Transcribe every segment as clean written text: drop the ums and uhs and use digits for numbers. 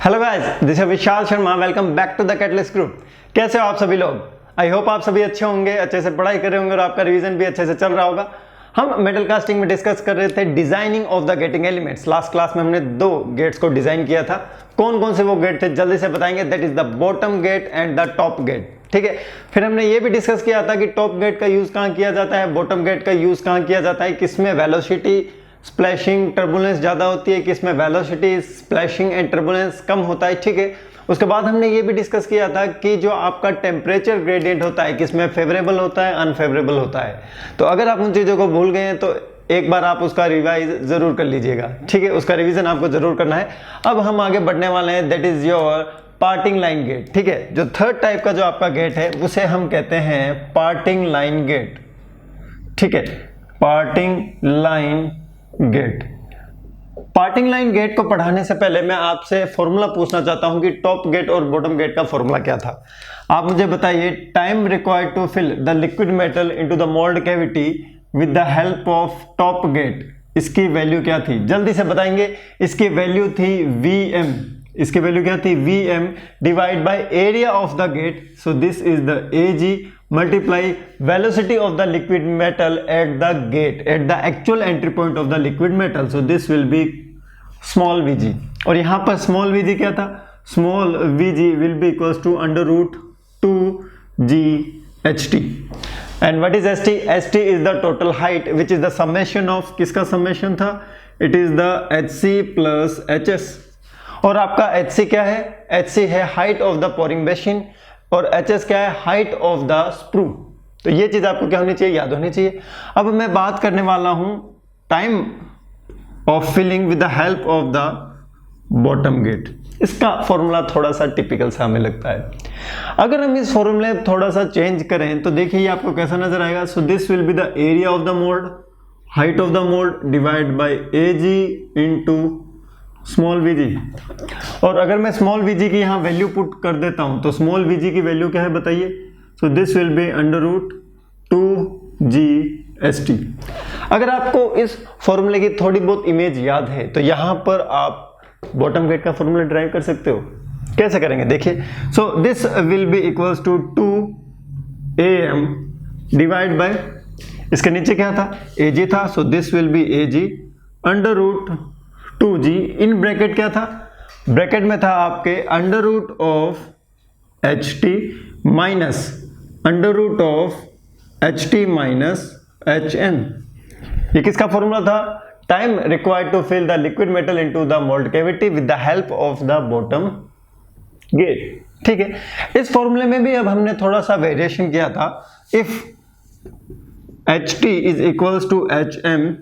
Hello guys, this is Vishal Sharma. Welcome back to the catalyst group. कैसे हो आप सभी लोग? आई होप आप सभी अच्छे होंगे, अच्छे से पढ़ाई कर रहे होंगे और आपका रिवीजन भी अच्छे से चल रहा होगा। हम मेटल कास्टिंग में डिस्कस कर रहे थे designing of the getting elements. Last class में हमने दो गेट्स को डिजाइन किया था। कौन कौन से वो गेट थे जल्दी से बताएंगे। That is the bottom gate and the top gate. ठीक है, फिर हमने ये भी डिस्कस किया था कि टॉप गेट का यूज कहाँ किया जाता है, बॉटम गेट का यूज कहाँ किया जाता है, किसमें वेलोसिटी स्प्लैशिंग टर्बुलेंस ज्यादा होती है, किसमें वेलोसिटी स्प्लैशिंग एंड टर्बुलेंस कम होता है। ठीक है, उसके बाद हमने ये भी डिस्कस किया था कि जो आपका टेम्परेचर ग्रेडियंट होता है किसमें फेवरेबल होता है, अनफेवरेबल होता है। तो अगर आप उन चीजों को भूल गए हैं तो एक बार आप उसका रिवाइज जरूर कर लीजिएगा। ठीक है, उसका रिवीजन आपको जरूर करना है। अब हम आगे बढ़ने वाले हैं, that is your parting line gate. ठीक है, जो थर्ड टाइप का जो आपका गेट है उसे हम कहते हैं पार्टिंग लाइन गेट। ठीक है, parting line gate. Parting line gate को पढ़ाने से पहले मैं आपसे फॉर्मूला पूछना चाहता हूं कि टॉप गेट और बॉटम गेट का फॉर्मूला क्या था। आप मुझे बताइए, time required to fill the liquid metal into the mould cavity with the help of top gate, इसकी वैल्यू क्या थी? जल्दी से बताएंगे। इसकी वैल्यू थी Vm। इसकी वैल्यू क्या थी? Vm divide by area of the gate. So this is the Ag multiply velocity of the liquid metal at the gate, at the actual entry point of the liquid metal. So this will be small vg। और यहाँ पर small vg क्या था? Small vg will be equals to under root 2g ht। And what is st? st is the total height which is the summation of, किसका summation था? It is the hc plus hs। और आपका hc क्या है? hc है height of the pouring basin और hs क्या है? Height of the sprue. तो ये चीज आपको क्या होनी चाहिए? याद होनी चाहिए। अब मैं बात करने वाला हूं time of filling with the help of the bottom gate. इसका फॉर्मूला थोड़ा सा टिपिकल सा हमें लगता है। अगर हम इस फॉर्मूले थोड़ा सा चेंज करें तो देखिए आपको कैसा नजर आएगा। सो this will be the area of the mould, height of the mould divide by Ag into small vg। और अगर मैं स्मॉल vg की यहाँ वैल्यू पुट कर देता हूं तो स्मॉल vg की वैल्यू क्या है बताइए? So this will be under root 2g st। अगर आपको इस फॉर्मूले की थोड़ी बहुत इमेज याद है तो यहां पर आप बॉटम गेट का फॉर्मूला ड्राइव कर सकते हो। कैसे करेंगे देखिए। So this will be equals to 2am divide by, इसके नीचे क्या था? Ag था। So this will be Ag under root 2g। In bracket क्या था? ब्रैकेट में था आपके under root of ht minus under root of ht minus hn। ये किसका फॉर्मूला था? Time required to fill the liquid metal into the mould cavity with the help of the bottom gate. ठीक है, इस फॉर्मूले में भी अब हमने थोड़ा सा वेरिएशन किया था। If ht is equals to hm,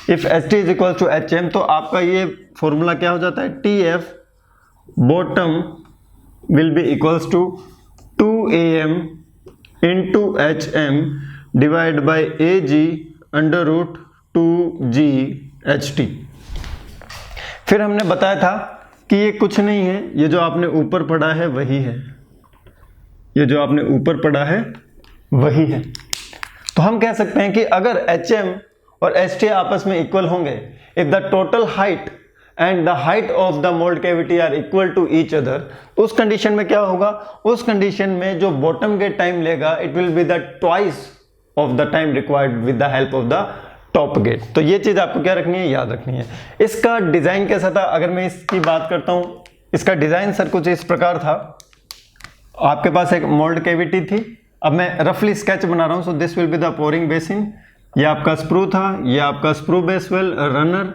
if ht is equal to hm, तो आपका ये फॉर्मूला क्या हो जाता है? Tf bottom will be equals to 2am into hm divide by Ag under root 2g ht। फिर हमने बताया था कि ये कुछ नहीं है, ये जो आपने ऊपर पढ़ा है वही है, ये जो आपने ऊपर पढ़ा है वही है। तो हम कह सकते हैं कि अगर hm और st आपस में इक्वल होंगे, if the total height and the height of the mould cavity are equal to each other, उस कंडीशन में क्या होगा? उस कंडीशन में जो बॉटम गेट टाइम लेगा it will be the twice of the time required with the help of the top gate. तो ये चीज आपको क्या रखनी है? याद रखनी है। इसका डिजाइन कैसा था? अगर मैं इसकी बात करता हूं, इसका डिजाइन सर कुछ इस प्रकार था। आपके पास एक मोल्ड कैविटी थी। अब मैं रफली स्केच बना रहा हूं। सो this will be the pouring basin. ये आपका स्प्रू था, ये आपका स्प्रू बेसवेल रनर,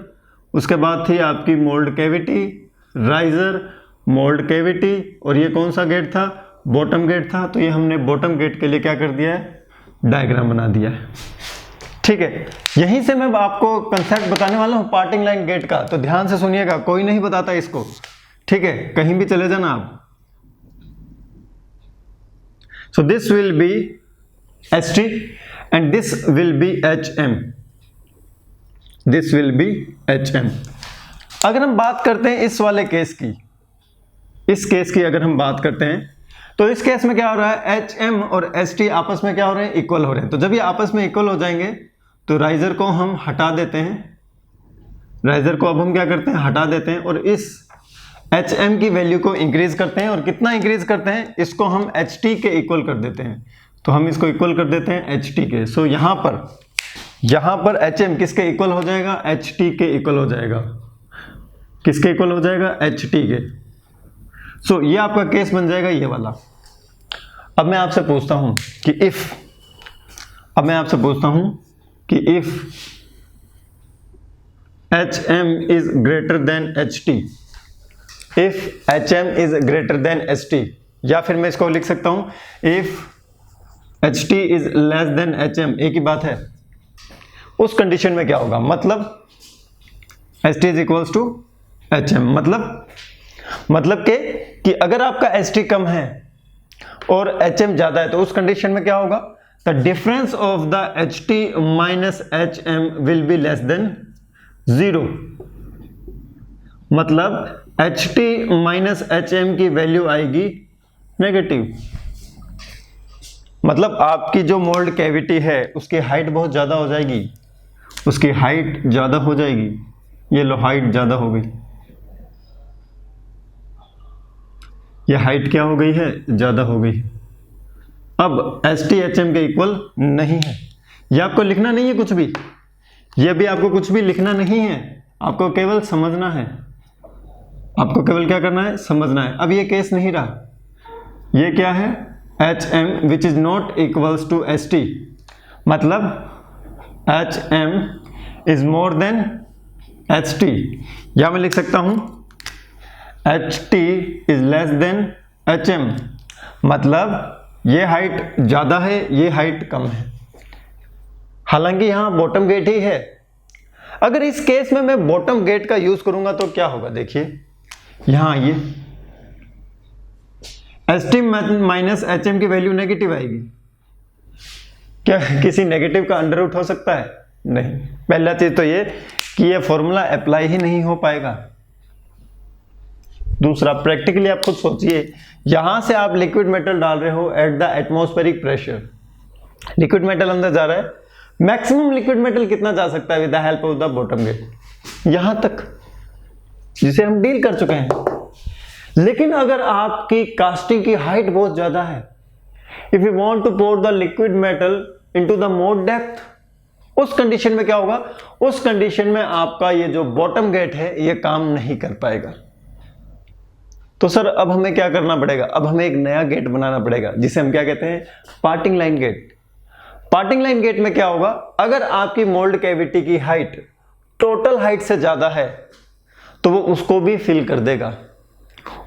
उसके बाद थी आपकी mould cavity, riser, mould cavity, और ये कौन सा गेट था? बॉटम गेट था। तो ये हमने बॉटम गेट के लिए क्या कर दिया है? डायग्राम बना दिया है। ठीक है, यहीं से मैं आपको कंसेप्ट बताने वाला हूं पार्टिंग लाइन गेट का। तो ध्यान से सुनिएगा, कोई नहीं बताता इसको। ठीक है, कहीं भी चले जाना आप। सो this will B st and this will be hm, this will be hm। अगर हम बात करते हैं इस वाले केस की, इस केस की अगर हम बात करते हैं तो इस केस में क्या हो रहा है? hm और st आपस में क्या हो रहे हैं? इक्वल हो रहे हैं। तो जब ये आपस में इक्वल हो जाएंगे तो राइजर को हम हटा देते हैं। राइजर को अब हम क्या करते हैं? हटा देते हैं। और इस HM की वैल्यू को इंक्रीज करते हैं, और कितना इंक्रीज करते हैं, इसको हम HT के इक्वल कर देते हैं। तो हम इसको इक्वल कर देते हैं HT के। सो यहाँ पर HM किसके इक्वल हो जाएगा, HT के इक्वल हो जाएगा। किसके इक्वल हो जाएगा, HT के। सो ये आपका केस बन जाएगा ये वाला। अब मैं आपसे पूछता हूं कि if HM is greater than HT, if HM is greater than HT, या फिर मैं इसको लिख सकता हूं if HT is less than HM, एक ही बात है। उस कंडीशन में क्या होगा, मतलब HT is equals to HM, मतलब कि अगर आपका HT कम है और HM ज्यादा है तो उस कंडीशन में क्या होगा, the difference of the HT minus HM will be less than 0। मतलब HT माइनस HM की वैल्यू आएगी नेगेटिव। मतलब आपकी जो मोल्ड कैविटी है उसकी हाइट बहुत ज्यादा हो जाएगी, उसकी हाइट ज्यादा हो जाएगी। ये लो, हाइट ज्यादा हो गई, ये हाइट क्या हो गई है, ज्यादा हो गई। अब HT HM के इक्वल नहीं है। ये आपको लिखना नहीं है कुछ भी, ये भी आपको कुछ भी लिखना नहीं है, आपको केवल समझना है। आपको केवल क्या करना है, समझना है। अब ये केस नहीं रहा, ये क्या है, HM which is not equals to HT, मतलब HM is more than HT। या मैं लिख सकता हूं HT is less than HM, मतलब ये हाइट ज्यादा है, ये हाइट कम है। हालांकि यहां बॉटम गेट ही है। अगर इस केस में मैं बॉटम गेट का यूज करूंगा तो क्या होगा, देखिए यहां आइए, HT माइनस HM की वैल्यू नेगेटिव आएगी। क्या किसी नेगेटिव का अंडर रूट हो सकता है, नहीं। पहला चीज तो ये कि ये फॉर्मूला अप्लाई ही नहीं हो पाएगा। दूसरा, प्रैक्टिकली आप खुद सोचिए, यहां से आप लिक्विड मेटल डाल रहे हो at the atmospheric pressure, liquid metal अंदर जा रहा है। मैक्सिमम लिक्विड मेटल कितना जा सकता है with the help of the bottom gate, यहां तक, जिसे हम डील कर चुके हैं। लेकिन अगर आपकी कास्टिंग की हाइट बहुत ज्यादा है, if you want to pour the liquid metal into the more depth, उस कंडीशन में क्या होगा, उस कंडीशन में आपका ये जो बॉटम गेट है ये काम नहीं कर पाएगा। तो सर अब हमें क्या करना पड़ेगा, अब हमें एक नया गेट बनाना पड़ेगा जिसे हम क्या कहते हैं, parting line gate. Parting line gate में क्या होगा, अगर आपकी मोल्ड कैविटी की हाइट टोटल हाइट से ज्यादा है तो वो उसको भी फिल कर देगा,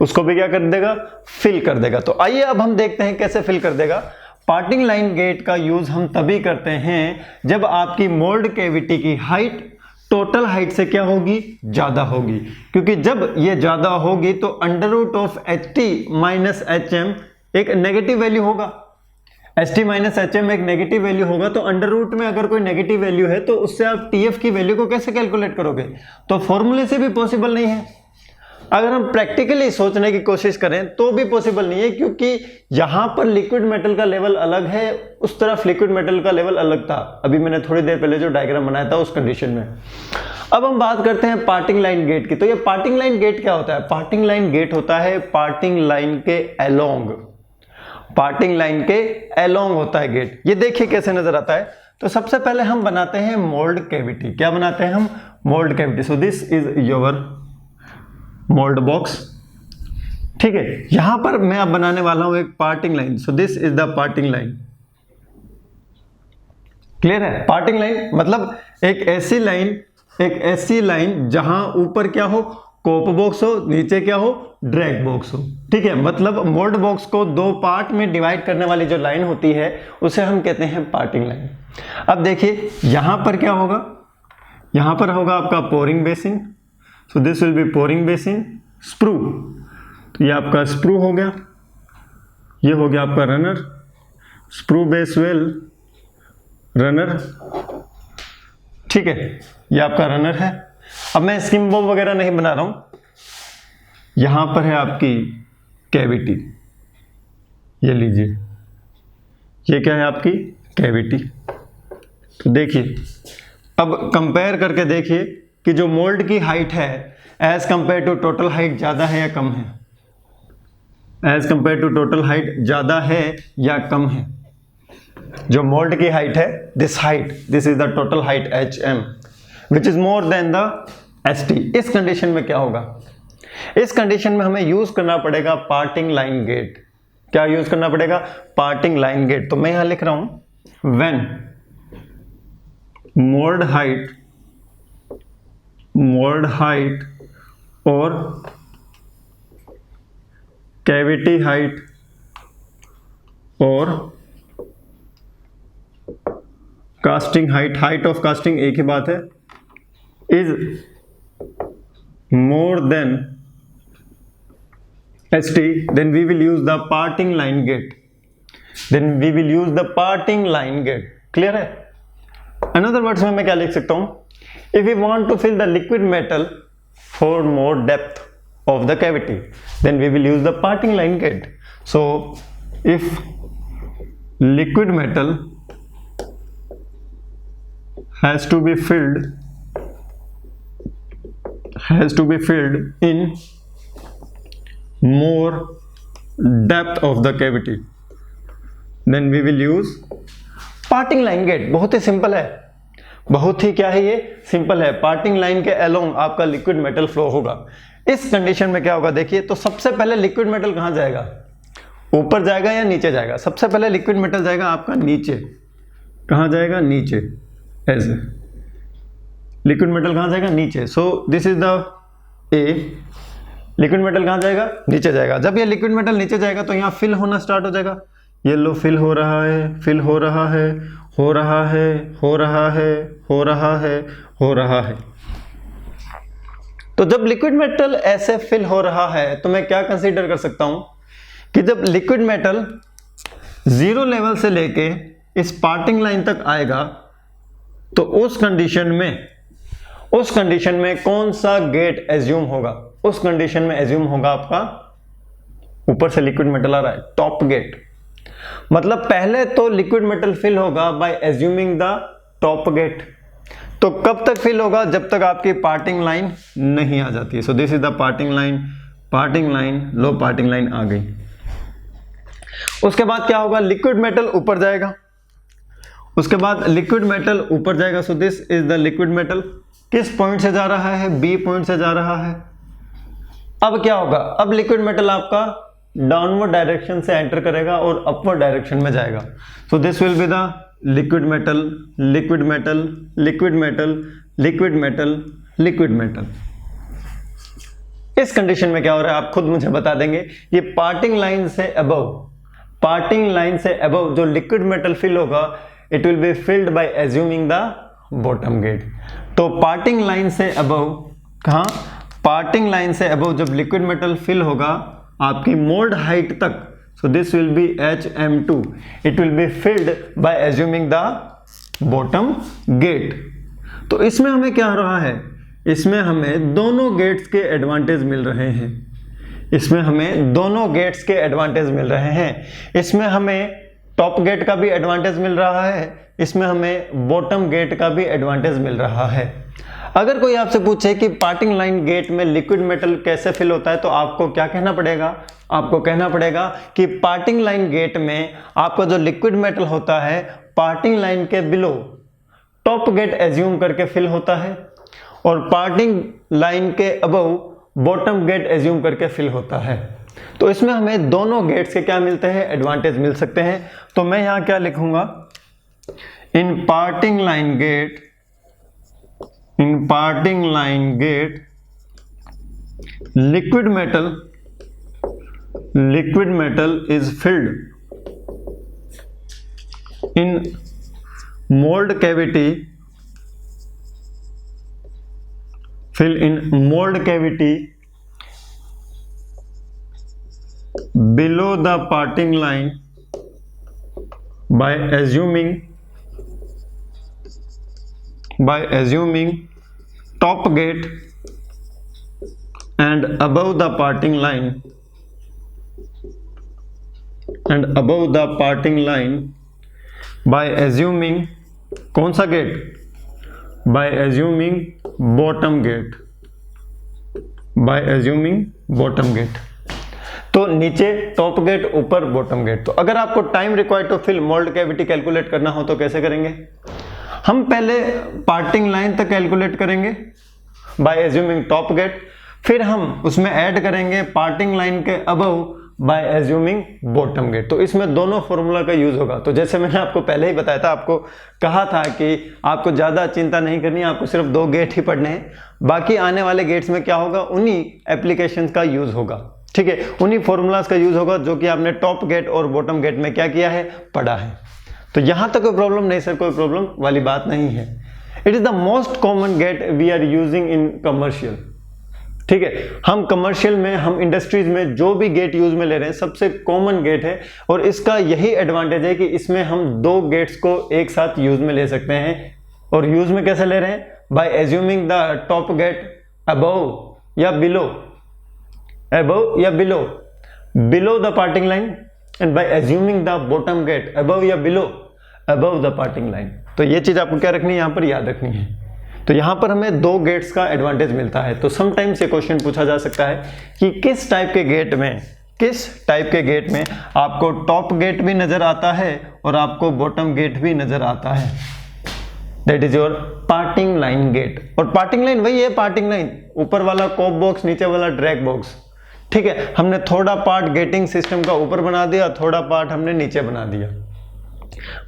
उसको भी क्या कर देगा, फिल कर देगा। तो आइए अब हम देखते हैं कैसे फिल कर देगा। पार्टिंग लाइन गेट का यूज हम तभी करते हैं जब आपकी मोल्ड कैविटी की हाइट टोटल हाइट से क्या होगी, ज्यादा होगी। क्योंकि जब ये ज्यादा होगी तो under root of HT minus HM एक नेगेटिव वैल्यू होगा। HT माइनस HM एक नेगेटिव वैल्यू होगा, तो अंडर रूट में अगर कोई नेगेटिव वैल्यू है तो उससे आप TF की वैल्यू को कैसे कैलकुलेट करोगे, तो फॉर्मूले से भी पॉसिबल नहीं है। अगर हम प्रैक्टिकली सोचने की कोशिश करें तो भी पॉसिबल नहीं है, क्योंकि यहां पर लिक्विड मेटल का लेवल अलग है, उस तरफ लिक्विड मेटल का लेवल अलग था। अभी मैंने थोड़ी देर पहले जो डायग्राम बनाया था उस कंडीशन में। अब हम बात करते हैं पार्टिंग लाइन गेट की। तो ये पार्टिंग लाइन गेट क्या होता है, पार्टिंग लाइन गेट होता है पार्टिंग लाइन के अलोंग, पार्टिंग लाइन के अलोंग होता है गेट। ये देखिए कैसे नजर आता है। तो सबसे पहले हम बनाते हैं मोल्ड कैविटी। क्या बनाते हैं हम, mould cavity. So this is your mould box, ठीक है। यहां पर मैं अब बनाने वाला हूं एक parting line. So this is the parting line, clear है। पार्टिंग लाइन मतलब एक ऐसी लाइन जहां ऊपर क्या हो, कोप बॉक्स हो, नीचे क्या हो, ड्रैग बॉक्स हो, ठीक है। मतलब मोल्ड बॉक्स को दो पार्ट में डिवाइड करने वाली जो लाइन होती है उसे हम कहते हैं पार्टिंग लाइन। अब देखिए यहां पर क्या होगा, यहां पर होगा आपका pouring basin. So this will B pouring basin, sprue, तो ये आपका स्प्रू हो गया, ये हो गया आपका runner, sprue base well runner, ठीक है, ये आपका रनर है। अब मैं स्किम बॉम्ब वगैरह नहीं बना रहा हूं। यहां पर है आपकी कैविटी, ये लीजिए, ये क्या है आपकी कैविटी। तो देखिए अब कंपेयर करके देखिए कि जो मोल्ड की हाइट है as compare to total height ज़्यादा है या कम है? As compare to total height ज़्यादा है या कम है? जो मोल्ड की हाइट है, this is the total height HM which is more then the ST। इस कंडीशन में क्या होगा? इस कंडीशन में हमें यूज करना पड़ेगा पार्टिंग लाइन गेट। क्या यूज करना पड़ेगा? Parting line gate. तो मैं यहां लिख रहा हूं व्हेन मोल्ड हाइट और कैविटी हाइट और कास्टिंग हाइट ऑफ कास्टिंग एक ही बात है, is more than ST, then we will use the parting line gate. Clear है? Another words में मैं क्या लिख सकता हूं? If we want to fill the liquid metal for more depth of the cavity, then we will use the parting line gate. So if liquid metal has to be filled in more depth of the cavity, then we will use parting line gate। बहुत ही simple है, बहुत ही क्या है, ये simple है। Parting line के along आपका liquid metal flow होगा। इस कंडीशन में क्या होगा देखिए, तो सबसे पहले लिक्विड मेटल कहां जाएगा? ऊपर जाएगा या नीचे जाएगा? सबसे पहले लिक्विड मेटल जाएगा आपका नीचे। कहां जाएगा? नीचे। ऐसे लिक्विड मेटल कहां जाएगा? नीचे। सो this is the A. Liquid metal कहां जाएगा? नीचे जाएगा। जब ये लिक्विड मेटल नीचे जाएगा तो यहाँ फिल होना स्टार्ट हो जाएगा। ये लो फिल हो रहा है, फिल हो रहा है, हो रहा है, हो रहा है, हो रहा है, हो रहा है। तो जब लिक्विड मेटल ऐसे फिल हो रहा है तो मैं क्या कंसीडर कर सकता हूं कि जब लिक्विड मेटल 0 लेवल से लेके इस पार्टिंग लाइन तक आएगा तो उस कंडीशन में कौन सा गेट एज्यूम होगा? उस कंडीशन में एज्यूम होगा आपका, ऊपर से लिक्विड मेटल आ रहा है, टॉप गेट। मतलब पहले तो लिक्विड मेटल फिल होगा by assuming the top gate. तो कब तक फिल होगा? जब तक आपकी पार्टिंग लाइन नहीं आ जाती। So this is the parting line, लो पार्टिंग लाइन आ गई। उसके बाद क्या होगा? लिक्विड मेटल ऊपर जाएगा। उसके बाद लिक्विड मेटल ऊपर जाएगा। सो this is the liquid metal. किस पॉइंट से जा रहा है? B पॉइंट से जा रहा है। अब क्या होगा? अब लिक्विड मेटल आपका डाउनवर्ड डायरेक्शन से एंटर करेगा और अपवर्ड डायरेक्शन में जाएगा। सो this will be the liquid metal, liquid metal, liquid metal, liquid metal, liquid metal. इस कंडीशन में क्या हो रहा है आप खुद मुझे बता देंगे। ये पार्टिंग लाइन से अबव जो लिक्विड मेटल फिल होगा, it will be filled by assuming the bottom gate. तो पार्टिंग लाइन से अबव, कहां? पार्टिंग लाइन से अबव जब लिक्विड मेटल फिल होगा आपकी मोल्ड हाइट तक, so this will be HM2, it will be filled by assuming the bottom gate. तो इसमें हमें क्या हो रहा है? इसमें हमें दोनों गेट्स के एडवांटेज मिल रहे हैं। इसमें हमें टॉप गेट का भी एडवांटेज मिल रहा है, इसमें हमें बॉटम गेट का भी एडवांटेज मिल रहा है। अगर कोई आपसे पूछे कि पार्टिंग लाइन गेट में लिक्विड मेटल कैसे फिल होता है तो आपको क्या कहना पड़ेगा? आपको कहना पड़ेगा कि पार्टिंग लाइन गेट में आपका जो लिक्विड मेटल होता है पार्टिंग लाइन के बिलो टॉप गेट एज्यूम करके फिल होता है और पार्टिंग लाइन के अबव बॉटम गेट एज्यूम करके फिल होता है। तो इसमें हमें दोनों गेट्स के क्या मिलते हैं? एडवांटेज मिल सकते हैं। तो मैं यहां क्या लिखूंगा? In parting line gate liquid metal is filled in mould cavity below the parting line by assuming top gate and above the parting line by assuming कौन सा gate? by assuming bottom gate। By assuming bottom gate. तो नीचे top gate, ऊपर bottom gate. तो अगर आपको time required to fill mould cavity calculate करना हो तो कैसे करेंगे? हम पहले पार्टिंग लाइन तक कैलकुलेट करेंगे बाय एज्यूमिंग टॉप गेट, फिर हम उसमें ऐड करेंगे पार्टिंग लाइन के above by assuming bottom gate. तो इसमें दोनों फॉर्मूला का यूज होगा। तो जैसे मैंने आपको पहले ही बताया था, आपको कहा था कि आपको ज्यादा चिंता नहीं करनी है, आपको सिर्फ 2 गेट ही पढ़ने हैं, बाकी आने वाले गेट्स में क्या होगा, उन्हीं एप्लीकेशंस का यूज होगा, ठीक है, उन्हीं फॉर्मूलाज का यूज होगा जो कि आपने टॉप गेट और बॉटम गेट में क्या किया है, पढ़ा है। तो यहां तक कोई प्रॉब्लम नहीं सर, कोई प्रॉब्लम वाली बात नहीं है। It is the most common gate we are using in commercial, ठीक है। हम कमर्शियल में, हम इंडस्ट्रीज में जो भी गेट यूज में ले रहे हैं सबसे कॉमन गेट है, और इसका यही एडवांटेज है कि इसमें हम 2 गेट्स को एक साथ यूज में ले सकते हैं। और यूज में कैसे ले रहे हैं? By assuming the top gate above या बिलो, अबव या below, below the parting line, and by assuming the bottom gate above या below, above the parting line. तो ये चीज आपको क्या रखनी है, यहां पर याद रखनी है। तो यहां पर हमें 2 गेट्स का एडवांटेज मिलता है। तो समटाइम्स ये क्वेश्चन पूछा जा सकता है कि किस टाइप के गेट में आपको टॉप गेट भी नजर आता है और आपको बॉटम गेट भी नजर आता है। That is your parting line gate. और पार्टिंग लाइन वही है, पार्टिंग लाइन, ऊपर वाला कोप बॉक्स, नीचे वाला ड्रैग बॉक्स, ठीक है। हमने थोड़ा पार्ट गेटिंग सिस्टम का ऊपर बना दिया, थोड़ा पार्ट हमने नीचे बना दिया,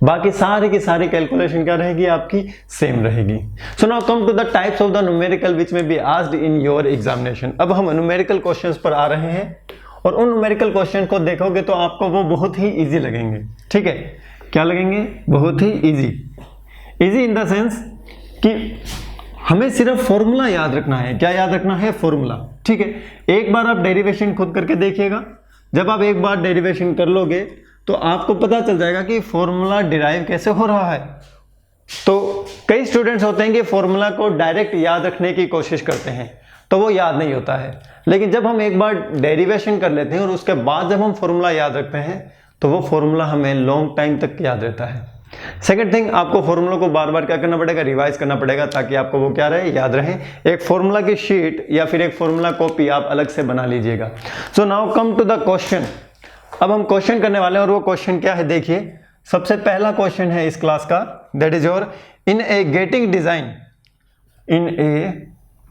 बाकी सारी की सारी कैलकुलेशन क्या रहेगी, आपकी सेम रहेगी। So now come to the types of the numerical which may be asked in your examination. अब हम न्यूमेरिकल क्वेश्चंस पर आ रहे हैं, और उन न्यूमेरिकल क्वेश्चन को देखोगे तो आपको वो बहुत ही इजी लगेंगे, ठीक है। क्या लगेंगे? बहुत ही easy. Easy in the sense कि हमें सिर्फ फॉर्मूला याद रखना है। क्या याद रखना है? फॉर्मूला, ठीक है। एक बार आप डेरिवेशन खुद करके देखिएगा। जब आप एक बार डेरिवेशन कर लोगे तो आपको पता चल जाएगा कि फॉर्मूला डिराइव कैसे हो रहा है। तो कई स्टूडेंट्स होते हैं कि फॉर्मूला को डायरेक्ट याद रखने की कोशिश करते हैं, तो वो याद नहीं होता है। लेकिन जब हम एक बार डेरिवेशन कर लेते हैं और उसके बाद जब हम फॉर्मूला याद रखते हैं तो वो फॉर्मूला हमें लॉन्ग टाइम तक याद रहता है। सेकंड थिंग, आपको फॉर्मूला को बार बार क्या करना पड़ेगा, रिवाइज करना पड़ेगा, ताकि आपको वो क्या रहे, याद रहे। एक फॉर्मूला की शीट या फिर एक फॉर्मूला कॉपी आप अलग से बना लीजिएगा। So now come to the question. अब हम क्वेश्चन करने वाले हैं, और वो क्वेश्चन क्या है देखिए। सबसे पहला क्वेश्चन है इस क्लास का, that is your in a gating design. In a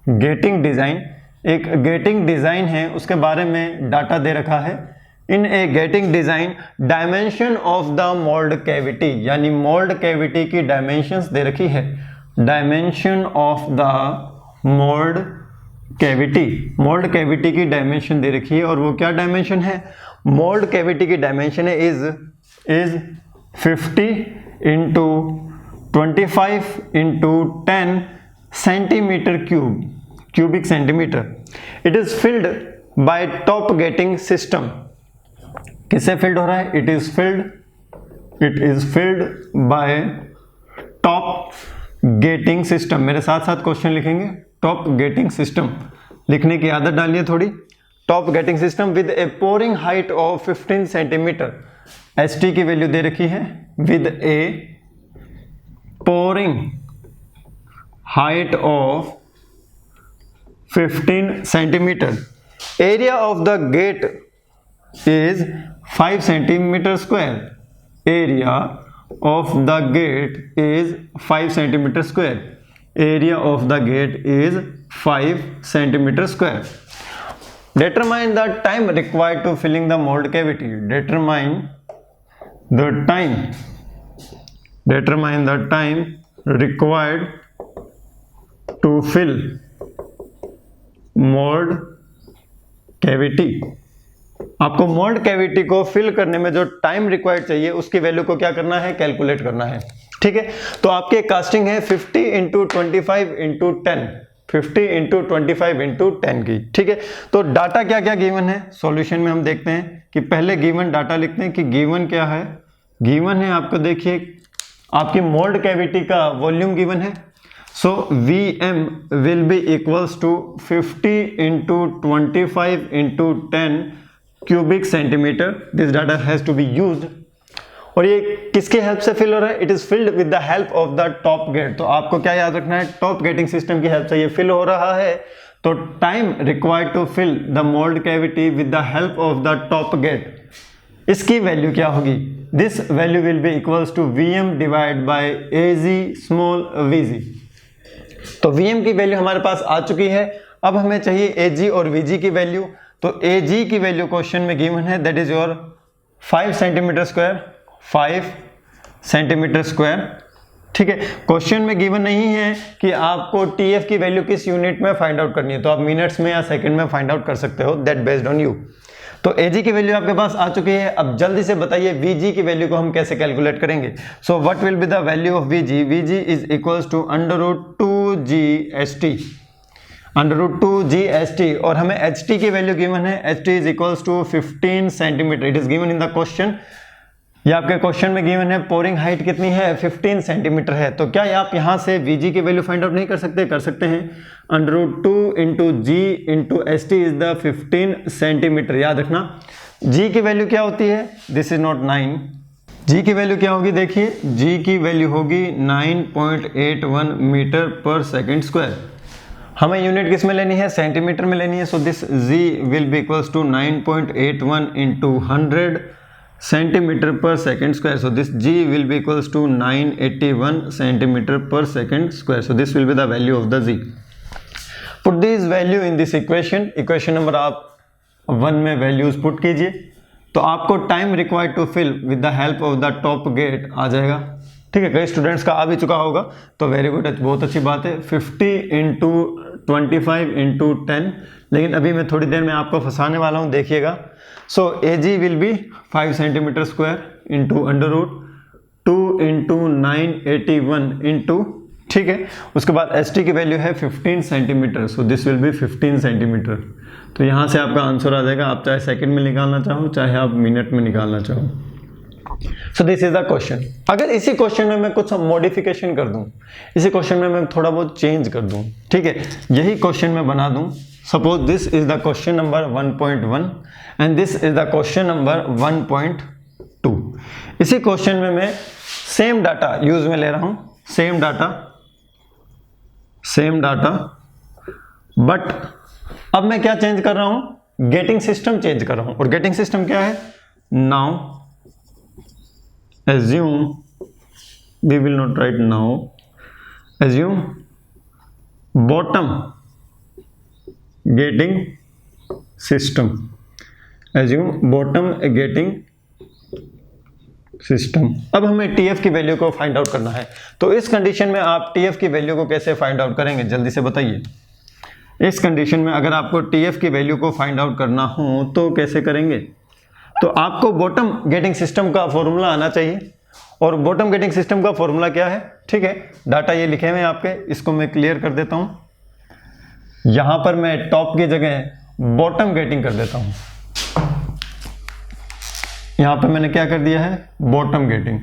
gating design, एक गेटिंग डिजाइन है, उसके बारे में डाटा दे रखा है। In a gating design dimension of the mould cavity, यानी मोल्ड कैविटी की डायमेंशंस दे रखी है। Dimension of the mould cavity, mould cavity की डायमेंशन दे रखी है, और वो क्या डायमेंशन है? मोल्ड कैविटी की डायमेंशन है is 50 into 25 into 10 centimetre cubic centimetre. It is filled by top gating system. किससे फिल्ड हो रहा है? It is filled by top gating system. मेरे साथ साथ क्वेश्चन लिखेंगे। टॉप गेटिंग सिस्टम लिखने की आदत डालिए थोड़ी। Top gating system with a pouring height of 15 centimetre. S T की वैल्यू दे रखी है, with a pouring height of 15 centimetre. Area of the gate is 5 centimeter square. Area of the gate is 5 centimeter square. Area of the gate is 5 centimeter square. Determine the time required to filling the mold cavity. Determine the time required to fill mold cavity. आपको mould cavity को fill करने में जो time required चाहिए उसकी value को क्या करना है, कैलकुलेट करना है, ठीक है। तो आपकी कास्टिंग है 50 इंटू 25 इंटू 10, 50 इंटू 25 इंटू 10 की, ठीक है। तो डाटा क्या क्या गिवन है, सॉल्यूशन में हम देखते हैं कि पहले गिवन डाटा लिखते हैं कि गिवन क्या है। गिवन है आपको, देखिए आपकी मोल्ड कैविटी का वॉल्यूम गिवन है। So Vm will be equals to 50 into 25 into 10 cubic centimetre. This data has to be used. और ये किसके हेल्प से फिल हो रहा है? It is filled with the help of the top gate. तो आपको क्या याद रखना है, टॉप गेटिंग सिस्टम की हेल्प से ये फिल हो रहा है। तो time required to fill the mould cavity with the help of the top gate, इसकी वैल्यू क्या होगी? This value will be equals to Vm divide by AG small Vg। तो Vm की वैल्यू हमारे पास आ चुकी है, अब हमें चाहिए AG और Vg की वैल्यू। तो AG की वैल्यू क्वेश्चन में गिवन है, that is your 5 centimetre square, 5 centimetre square. ठीक है, क्वेश्चन में गिवन नहीं है कि आपको TF की वैल्यू किस यूनिट में फाइंड आउट करनी है, तो आप मिनट्स में या सेकंड में फाइंड आउट कर सकते हो, दैट बेस्ड ऑन यू। तो AG की वैल्यू आपके पास आ चुकी है, अब जल्दी से बताइए VG की वैल्यू को हम कैसे कैलकुलेट करेंगे। So what will be the value of VG? VG is equals to √2GST, √2GST, और हमें HT की वैल्यू गिवन है, HT is equals to 15 centimetre, it is given in the question. ये आपके क्वेश्चन में गिवन है pouring height कितनी है, 15 सेंटीमीटर है। तो क्या आप यहाँ से VG की वैल्यू फाइंड आउट नहीं कर सकते? कर सकते हैं। √2 into G into ST is the 15 centimetre. याद रखना G की वैल्यू क्या होती है, दिस इज नॉट 9। G की वैल्यू क्या होगी? देखिए G की वैल्यू होगी 9.81 मीटर पर सेकेंड स्क्वायर। हमें यूनिट किस में लेनी है? सेंटीमीटर में लेनी है। So this G will be equals to 9.81 into 100 centimetre per second square. So this G will be equals to 981 centimeter per second square. So this will be the value of the G. Put this value in this equation. Equation number आप 1 में values put कीजिए तो आपको time required to fill with the help of the top gate आ जाएगा. ठीक है, कई स्टूडेंट्स का आ भी चुका होगा तो वेरी गुड, बहुत अच्छी बात है. 50 इंटू 25 इंटू 10, लेकिन अभी मैं थोड़ी देर में आपको फंसाने वाला हूँ, देखिएगा. सो AG will be 5 centimetre square into √2 into 981 into, ठीक है. उसके बाद ST की वैल्यू है 15 centimetre. So this will B 15 centimetre. तो यहाँ से आपका आंसर आ जाएगा. आप चाहे सेकंड में निकालना चाहो चाहे आप मिनट में निकालना चाहो. सो दिस इज द क्वेश्चन. अगर इसी क्वेश्चन में मैं कुछ मॉडिफिकेशन कर दूं, इसी क्वेश्चन में मैं थोड़ा बहुत चेंज कर दूं, ठीक है, यही क्वेश्चन मैं बना दूं. Suppose this is the question number 1.1 and this is the question number 1.2. इसी क्वेश्चन में मैं सेम डाटा यूज में ले रहा हूं, सेम डाटा, बट अब मैं क्या चेंज कर रहा हूं? गेटिंग सिस्टम चेंज कर रहा हूं. और गेटिंग सिस्टम क्या है? Now assume, we will not write now, assume bottom getting system, assume bottom getting system. अब हमें TF की वैल्यू को फाइंड आउट करना है. तो इस कंडीशन में आप TF की वैल्यू को कैसे फाइंड आउट करेंगे, जल्दी से बताइए. इस कंडीशन में अगर आपको TF की वैल्यू को फाइंड आउट करना हो तो कैसे करेंगे? तो आपको बॉटम गेटिंग सिस्टम का फॉर्मूला आना चाहिए. और बॉटम गेटिंग सिस्टम का फॉर्मूला क्या है? ठीक है, डाटा ये लिखे हुए हैं आपके, इसको मैं क्लियर कर देता हूं. यहां पर मैं टॉप की जगह बॉटम गेटिंग कर देता हूं. यहां पर मैंने क्या कर दिया है? Bottom getting.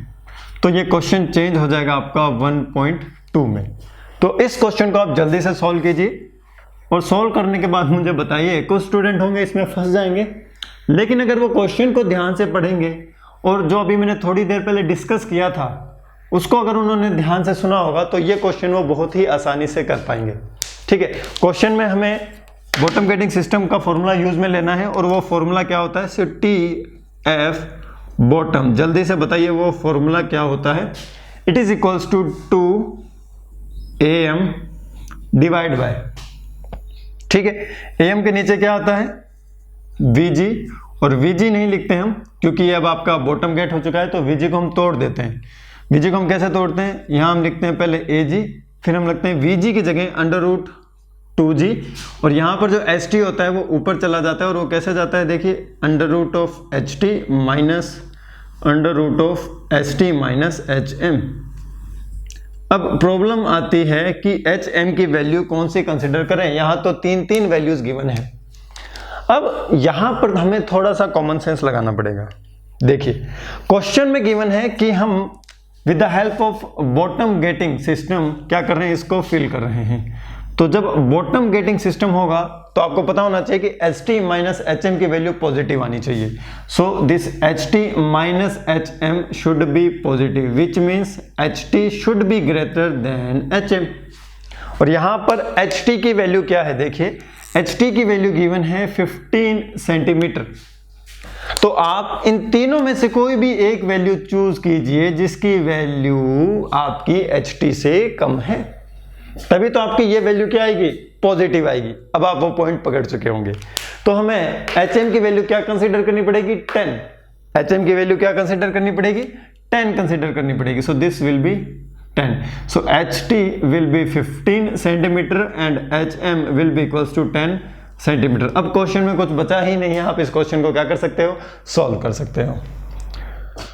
तो ये क्वेश्चन चेंज हो जाएगा आपका 1.2 में. तो इस क्वेश्चन को आप जल्दी से सॉल्व कीजिए और सॉल्व करने के बाद मुझे बताइए. कुछ स्टूडेंट होंगे इसमें फंस जाएंगे, लेकिन अगर वो क्वेश्चन को ध्यान से पढ़ेंगे और जो अभी मैंने थोड़ी देर पहले डिस्कस किया था उसको अगर उन्होंने ध्यान से सुना होगा तो ये क्वेश्चन वो बहुत ही आसानी से कर पाएंगे. ठीक है, क्वेश्चन में हमें बॉटम गेटिंग सिस्टम का फॉर्मूला यूज में लेना है और वो फॉर्मूला क्या होता है? TF bottom. जल्दी से बताइए वो फॉर्मूला क्या होता है? It is equals to 2AM divide by, ठीक है, AM के नीचे क्या आता है? VG. और VG नहीं लिखते हम क्योंकि ये अब आपका बॉटम गेट हो चुका है, तो VG को हम तोड़ देते हैं. VG को हम कैसे तोड़ते हैं? यहाँ हम लिखते हैं पहले AG, फिर हम लिखते हैं VG की जगह √2G, और यहाँ पर जो ST होता है वो ऊपर चला जाता है. और वो कैसे जाता है? देखिए, √HT minus √ST minus HM. अब प्रॉब्लम आती है कि HM की वैल्यू कौन सी कंसिडर करें. यहाँ तो तीन वैल्यूज गिवन है. अब यहां पर हमें थोड़ा सा कॉमन सेंस लगाना पड़ेगा. देखिए, क्वेश्चन में गिवन है कि हम with the help of bottom gating system क्या कर रहे हैं? इसको फिल कर रहे हैं. तो जब बॉटम गेटिंग सिस्टम होगा तो आपको पता होना चाहिए कि HT माइनस HM की वैल्यू पॉजिटिव आनी चाहिए. So this HT minus HM should be positive, which means HT should be greater than HM. और यहां पर HT की वैल्यू क्या है, देखिए HT की वैल्यू गिवन है 15 सेंटीमीटर। तो आप इन तीनों में से कोई भी एक वैल्यू चूज कीजिए जिसकी वैल्यू आपकी HT से कम है, तभी तो आपकी ये वैल्यू क्या आएगी, पॉजिटिव आएगी। अब आप वो पॉइंट पकड़ चुके होंगे। तो हमें HM की वैल्यू क्या कंसीडर करनी पड़ेगी, 10। HM की वैल्यू क्या कंसीडर करनी पड़ेगी, 10 कंसीडर करनी पड़ेगी। सो this will B 10. So HT will be 15 centimetre and HM will be equals to 10 centimetre. अब क्वेश्चन में कुछ बचा ही नहीं है, आप इस क्वेश्चन को क्या कर सकते हो, सॉल्व कर सकते हो।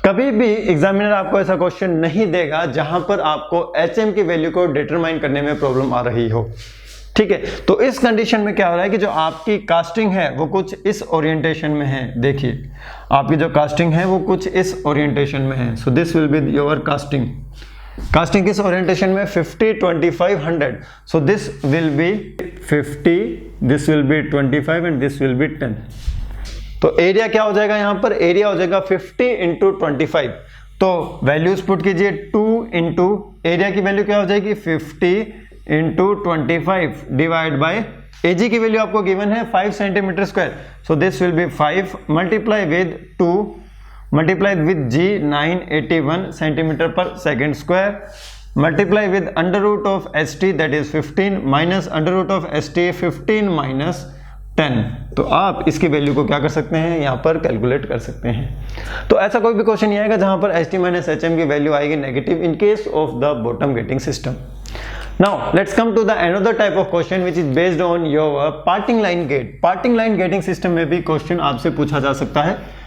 कभी भी एग्जामिनर आपको ऐसा क्वेश्चन नहीं देगा जहां पर आपको HM की वैल्यू को डिटरमाइन करने में प्रॉब्लम आ रही हो, ठीक है। तो इस कंडीशन में क्या हो रहा है कि जो आपकी कास्टिंग है वो कुछ इस ओरिएंटेशन में है। देखिए आपकी जो कास्टिंग है वो कुछ इस ओरिएंटेशन में है। So this will be your casting. Casting किस ओरिएंटेशन में, 50 25 100। सो this will B 50, this will B 25 and this will B 10। तो एरिया क्या हो जाएगा, यहां पर एरिया हो जाएगा 50 इंटू 25। तो वैल्यूज पुट कीजिए, 2 इंटू एरिया की वैल्यू क्या हो जाएगी 50 इंटू 25 डिवाइड बाय एजी की वैल्यू आपको गिवन है 5 centimetre square. So this will be 5 multiply with 2 multiply with G 981 centimetre per second square multiply with under root of ST that is 15 minus under root of ST 15 minus 10। तो आप इसकी value को क्या कर सकते हैं, यहाँ पर कैलकुलेट कर सकते हैं। तो ऐसा कोई भी क्वेश्चन नहीं आएगा जहां पर ST माइनस HM की वैल्यू आएगी negative in case of the bottom gating system. Now let's come to the another type of question which is based on your parting line gate. Parting line gating system में भी question आपसे पूछा जा सकता है।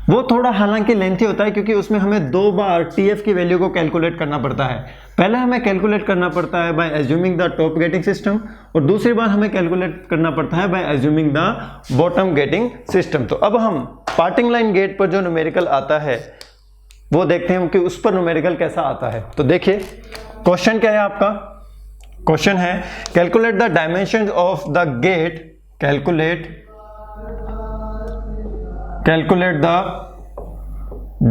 वो थोड़ा हालांकि लेंथी होता है क्योंकि उसमें हमें 2 बार TF की वैल्यू को कैलकुलेट करना पड़ता है। पहले हमें कैलकुलेट करना पड़ता है by assuming the top gating system और दूसरी बार हमें कैलकुलेट करना पड़ता है by assuming the bottom gating system. तो अब हम पार्टिंग लाइन गेट पर जो न्यूमेरिकल आता है वो देखते हैं कि उस पर न्यूमेरिकल कैसा आता है। तो देखिए क्वेश्चन क्या है आपका, क्वेश्चन है calculate the dimension of the gate, calculate the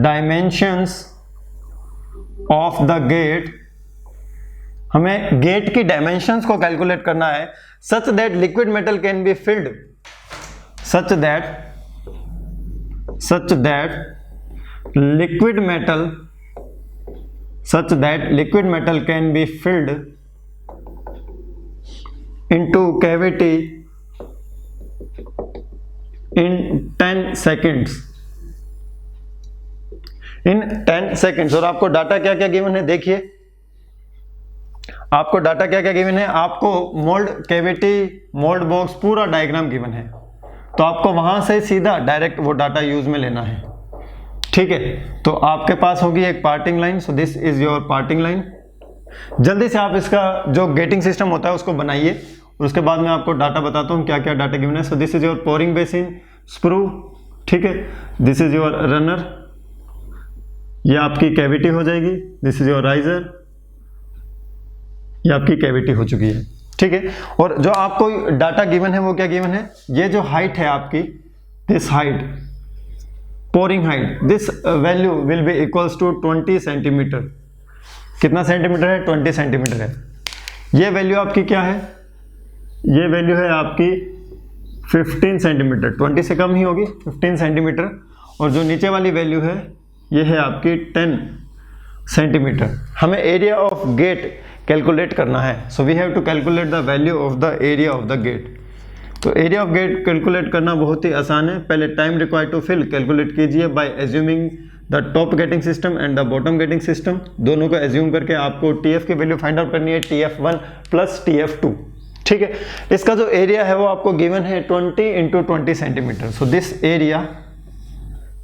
dimensions of the gate. हमें गेट की डायमेंशंस को कैलकुलेट करना है such that liquid metal can be filled, such that liquid metal can be filled into cavity in 10 seconds। in 10 seconds। और आपको data क्या क्या given है, देखिए आपको डाटा क्या क्या गिवन है, आपको मोल्ड कैविटी मोल्ड बॉक्स पूरा डायग्राम गिवन है। तो आपको वहां से सीधा डायरेक्ट वो डाटा यूज में लेना है, ठीक है। तो आपके पास होगी एक parting line. So this is your parting line. जल्दी से आप इसका जो गेटिंग सिस्टम होता है उसको बनाइए और उसके बाद मैं आपको डाटा बताता हूँ क्या क्या डाटा गिवन है। So this is your pouring basin sprue, ठीक है। दिस इज योर रनर, ये आपकी कैविटी हो जाएगी। दिस इज योर राइजर, ये आपकी कैविटी हो चुकी है, ठीक है। और जो आपको डाटा गिवन है वो क्या गिवन है, ये जो हाइट है आपकी, this height pouring height, this value will be equals to 20 centimetre. कितना सेंटीमीटर है, 20 सेंटीमीटर है। ये वैल्यू आपकी क्या है, ये वैल्यू है आपकी 15 सेंटीमीटर, 20 से कम ही होगी 15 सेंटीमीटर। और जो नीचे वाली वैल्यू है ये है आपकी 10 सेंटीमीटर। हमें एरिया ऑफ गेट कैलकुलेट करना है। So we have to calculate the value of the area of the gate. तो एरिया ऑफ गेट कैलकुलेट करना बहुत ही आसान है। पहले time required to fill calculate कीजिए by assuming the top gating system and the bottom gating system. दोनों को एज्यूम करके आपको TF की वैल्यू फाइंड आउट करनी है, TF1 प्लस TF2, ठीक है। इसका जो एरिया है वो आपको गिवन है 20 into 20 centimetre. So this area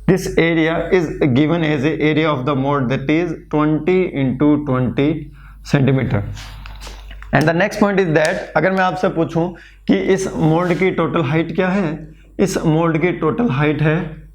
is given as a area of the mould that is 20 into 20 centimetre. And the next point is that अगर मैं आपसे पूछूं कि इस मोल्ड की टोटल हाइट क्या है, इस मोल्ड की टोटल हाइट है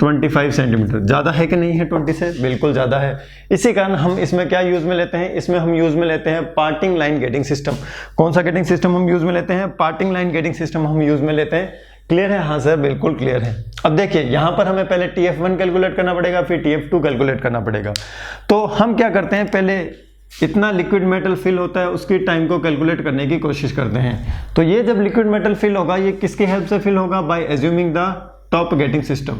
25 सेंटीमीटर। ज़्यादा है कि नहीं है 20 से, बिल्कुल ज़्यादा है। इसी कारण हम इसमें क्या यूज़ में लेते हैं, इसमें हम यूज़ में लेते हैं पार्टिंग लाइन गेटिंग सिस्टम। कौन सा गेटिंग सिस्टम हम यूज़ में लेते हैं, पार्टिंग लाइन गेटिंग सिस्टम हम यूज़ में लेते हैं। क्लियर है, हाँ सर बिल्कुल क्लियर है। अब देखिए यहाँ पर हमें पहले TF1 कैलकुलेट करना पड़ेगा, फिर TF2 कैलकुलेट करना पड़ेगा। तो हम क्या करते हैं, पहले इतना लिक्विड मेटल फिल होता है उसकी टाइम को कैलकुलेट करने की कोशिश करते हैं। तो ये जब लिक्विड मेटल फिल होगा ये किसकी हेल्प से फिल होगा? By assuming the top gating system.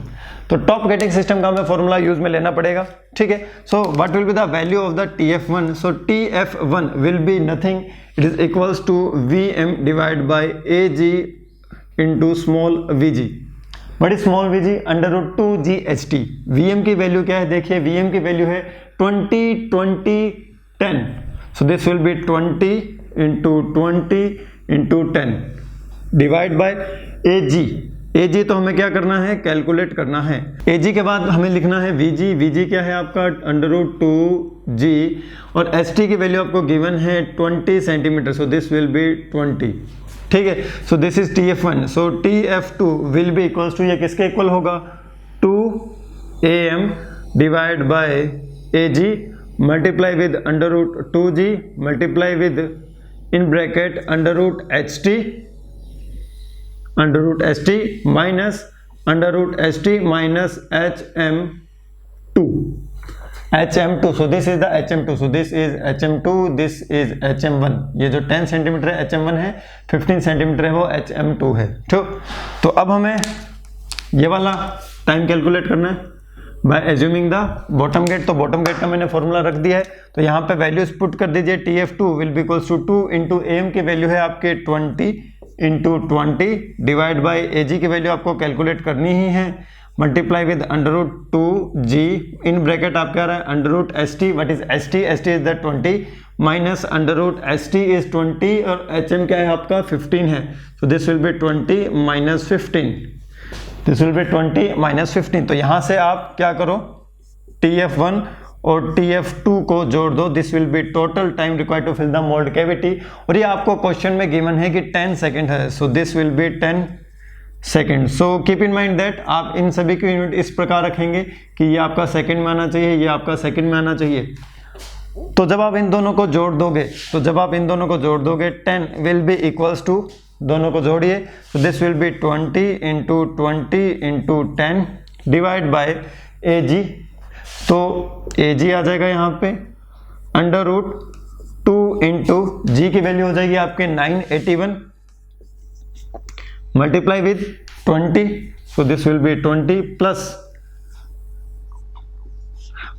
तो टॉप गेटिंग सिस्टम का हमें फॉर्मूला यूज में लेना पड़ेगा, ठीक है। So what will be the value of the TF1? So TF1 will be nothing, it is equals to VM divide by AG into small VG। बड़ी small VG √2GHT। VM की value क्या है? देखिए VM की value है 20 20 10। सो this will be 20 into 20 into 10 divide by AG तो हमें क्या करना है? कैलकुलेट करना है। AG के बाद हमें लिखना है VG क्या है आपका? √2G और ST की वैल्यू आपको गिवन है 20 centimetre. So this will be 20, ठीक है। So this is TF1। So TF2 will be equals to, ये किसके इक्वल होगा? 2AM divide by AG multiply with √2G multiply with in bracket √ST minus √ST minus HM2। So this is the HM2। So this is HM2, this is HM1। ये जो 10 centimetre है HM1 है, 15 centimetre है वो HM2 है, ठीक। तो अब हमें ये वाला टाइम कैलकुलेट करना है by assuming the bottom gate. तो बॉटम गेट का मैंने फॉर्मूला रख दिया है, तो यहाँ पे वैल्यूज पुट कर दीजिए। TF2 will be equals to 2 into AM की वैल्यू है आपके 20 इंटू 20 डिवाइड बाई AG की वैल्यू आपको कैलकुलेट करनी ही है, multiply with √2G in bracket आपका आ रहा है √ST। What is ST? ST is the 20 minus √ST is 20 और HM क्या है आपका? 15 है। So this will be 20 minus 15, this will be 20 minus 15। तो यहाँ से आप क्या करो? TF1 और TF2 को जोड़ दो। This will be total time required to fill the mould cavity. और ये आपको क्वेश्चन में गिवन है कि 10 सेकेंड है। So this will B 10 second. So keep in mind that आप इन सभी की यूनिट इस प्रकार रखेंगे कि ये आपका सेकेंड में आना चाहिए, ये आपका सेकेंड में आना चाहिए। तो जब आप इन दोनों को जोड़ दोगे 10 विल बी इक्वल्स टू, दोनों को जोड़िए, तो this will be 20 into 20 into 10 divide by AG। तो AG आ जाएगा यहाँ पे √2 इंटू G की वैल्यू हो जाएगी आपके 981 multiply with 20। So this will be 20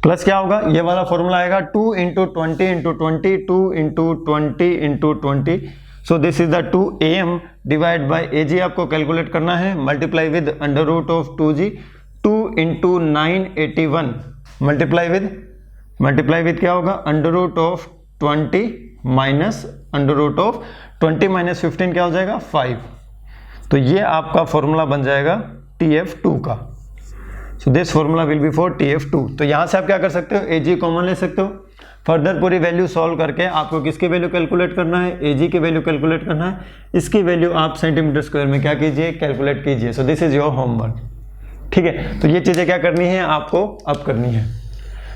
plus क्या होगा? ये वाला फॉर्मूला आएगा 2 into 20 into 20 2 into 20 into 20। So this is the 2AM divide by AG आपको कैलकुलेट करना है, multiply with √2G 2 into 981 multiply with क्या होगा? √20 माइनस √20 माइनस 15 क्या हो जाएगा? 5। तो ये आपका फॉर्मूला बन जाएगा TF2 का। So this formula will be for TF2। तो यहाँ से आप क्या कर सकते हो? AG कॉमन ले सकते हो। फर्दर पूरी वैल्यू सॉल्व करके आपको किसकी वैल्यू कैलकुलेट करना है? AG की वैल्यू कैलकुलेट करना है। इसकी वैल्यू आप सेंटीमीटर स्क्वायर में क्या कीजिए? कैलकुलेट कीजिए। सो दिस इज योर होमवर्क, ठीक है। तो ये चीज़ें क्या करनी है आपको? अब करनी है।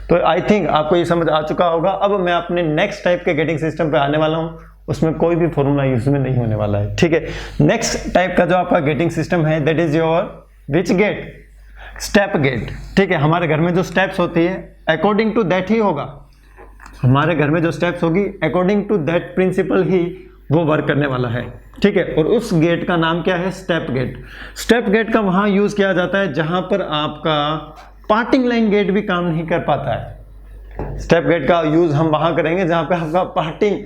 तो आई थिंक आपको ये समझ आ चुका होगा। अब मैं अपने नेक्स्ट टाइप के गेटिंग सिस्टम पे आने वाला हूँ, उसमें कोई भी फॉर्मूला यूज में नहीं होने वाला है, ठीक है। नेक्स्ट टाइप का जो आपका गेटिंग सिस्टम है that is your which gate? Step gate, ठीक है। हमारे घर में जो स्टेप्स होती है अकॉर्डिंग टू दैट ही होगा, हमारे घर में जो स्टेप्स होगी अकॉर्डिंग टू दैट प्रिंसिपल ही वो वर्क करने वाला है, ठीक है। और उस गेट का नाम क्या है? Step gate. स्टेप गेट का वहां यूज किया जाता है जहां पर आपका पार्टिंग लाइन गेट भी काम नहीं कर पाता है। स्टेप गेट का यूज हम वहां करेंगे जहां पे आपका पार्टिंग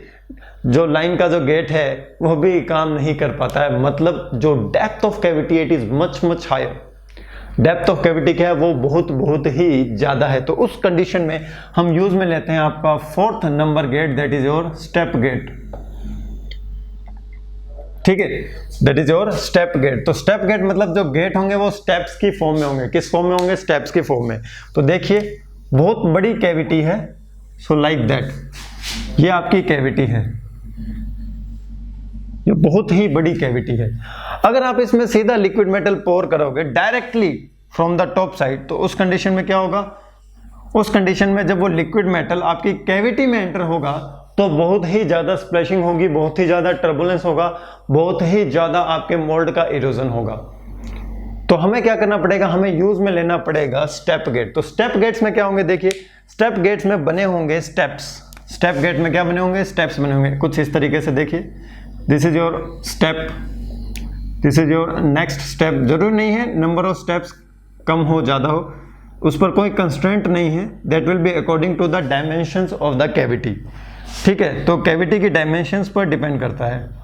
जो लाइन का जो गेट है वो भी काम नहीं कर पाता है, मतलब जो depth of cavity it is much higher. Depth of cavity क्या है? वो बहुत ही ज्यादा है। तो उस कंडीशन में हम यूज में लेते हैं आपका 4th number gate, that is your step gate, ठीक है। That is your step gate. तो स्टेप गेट मतलब जो गेट होंगे वो स्टेप्स की फॉर्म में होंगे। किस फॉर्म में होंगे? स्टेप्स की फॉर्म में। तो देखिए बहुत बड़ी कैविटी है, सो लाइक दैट, ये आपकी कैविटी है, ये बहुत ही बड़ी कैविटी है। अगर आप इसमें सीधा लिक्विड मेटल पोर करोगे directly from the top side, तो उस कंडीशन में क्या होगा? उस कंडीशन में जब वो लिक्विड मेटल आपकी कैविटी में एंटर होगा तो बहुत ही ज्यादा स्प्लैशिंग होगी, बहुत ही ज्यादा टर्बुलेंस होगा, बहुत ही ज्यादा आपके मोल्ड का इरोजन होगा। तो हमें क्या करना पड़ेगा? हमें यूज में लेना पड़ेगा स्टेप गेट। तो स्टेप गेट्स में क्या होंगे? देखिए स्टेप गेट्स में बने होंगे स्टेप्स, स्टेप गेट में क्या बने होंगे, स्टेप्स बने होंगे कुछ इस तरीके से। देखिए this is your step, this is your next step. जरूरी नहीं है नंबर ऑफ स्टेप्स कम हो ज़्यादा हो, उस पर कोई कंस्ट्रेंट नहीं है। That will be according to the dimensions of the cavity. ठीक है, तो कैविटी की डायमेंशंस पर डिपेंड करता है।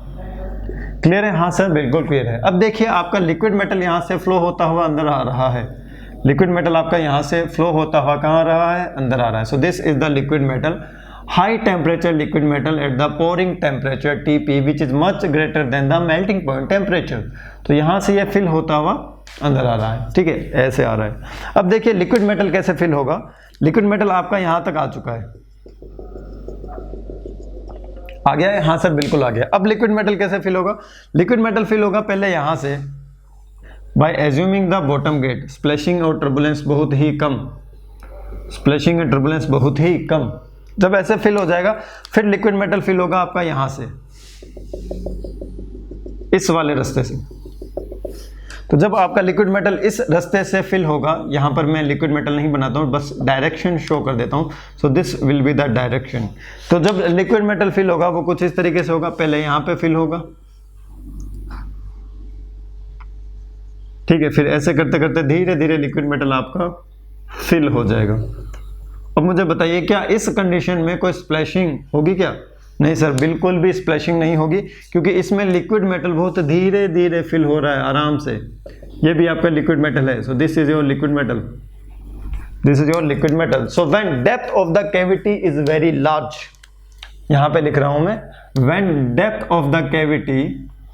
क्लियर है? हाँ सर बिल्कुल क्लियर है। अब देखिए आपका लिक्विड मेटल यहाँ से फ्लो होता हुआ अंदर आ रहा है। लिक्विड मेटल आपका यहाँ से फ्लो होता हुआ कहाँ आ रहा है, अंदर आ रहा है। So this is the liquid metal, high temperature liquid metal at the pouring temperature Tp which is much greater than the melting point temperature. तो यहाँ से ये फिल होता हुआ अंदर आ रहा है। ठीक है, ऐसे आ रहा है। अब देखिए लिक्विड मेटल कैसे फिल होगा। लिक्विड मेटल आपका यहाँ तक आ चुका है, आ गया है? हाँ सर बिल्कुल आ गया। अब लिक्विड मेटल कैसे फिल होगा? लिक्विड मेटल फिल होगा पहले यहाँ से by assuming the bottom gate, splashing और टर्बुलेंस बहुत ही कम, स्प्लैशिंग और टर्बुलेंस बहुत ही कम। जब ऐसे फिल हो जाएगा फिर लिक्विड मेटल फिल होगा आपका यहाँ से, इस वाले रास्ते से। तो जब आपका लिक्विड मेटल इस रास्ते से फिल होगा, यहाँ पर मैं लिक्विड मेटल नहीं बनाता हूँ, बस डायरेक्शन शो कर देता हूँ। सो this will be the direction. तो जब लिक्विड मेटल फिल होगा वो कुछ इस तरीके से होगा। पहले यहाँ पे फिल होगा, ठीक है, फिर ऐसे करते करते धीरे धीरे लिक्विड मेटल आपका फिल हो जाएगा। अब मुझे बताइए क्या इस कंडीशन में कोई स्प्लैशिंग होगी क्या? नहीं सर बिल्कुल भी स्प्लैशिंग नहीं होगी, क्योंकि इसमें लिक्विड मेटल बहुत धीरे धीरे फिल हो रहा है आराम से। ये भी आपका लिक्विड मेटल है। So this is your liquid metal, this is your liquid metal. So when depth of the cavity is very large, यहां पे लिख रहा हूं मैं, when depth of the cavity,